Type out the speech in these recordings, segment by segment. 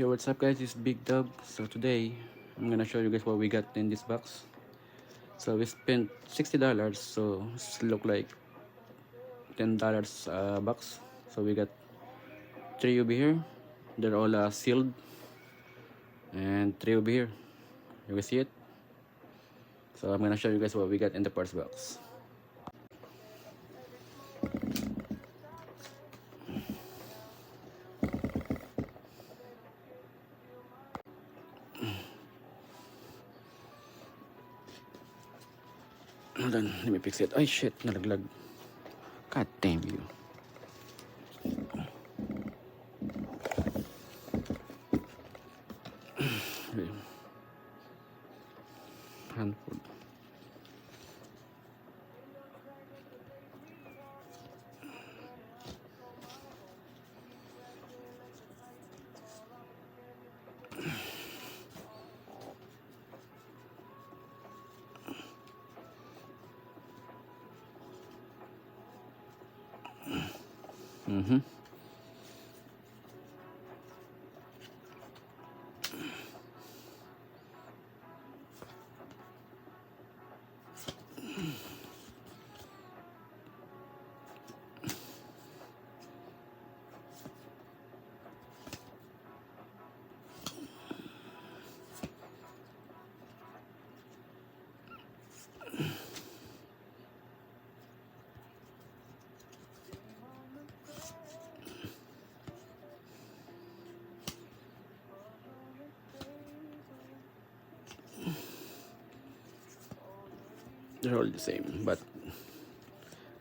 Yo, what's up guys, it's Big Dub. So today I'm gonna show you guys what we got in this box. So we spent $60, so it's look like $10 box. So we got 3 over here. They're all sealed, and 3 over here. You can see it. So I'm gonna show you guys what we got in the parts box. Hold on, let me fix it. Ay shit, nalaglag. God damn you. Handful. Mm-hmm. They're all the same, but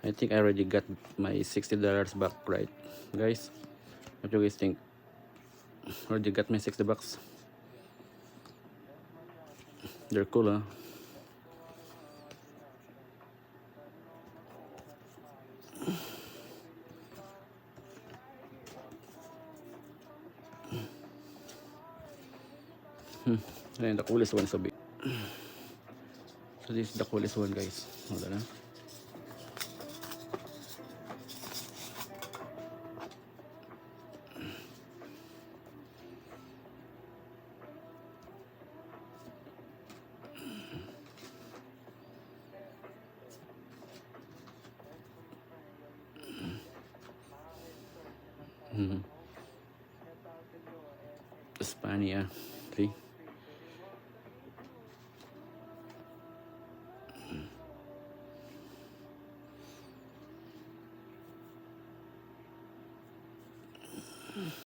I think I already got my $60 back, right guys? What do you guys think? Already got my $60. They're cool, huh? And the coolest one, so big. So this is the coolest one, guys. Hold on, huh? Hispania, see?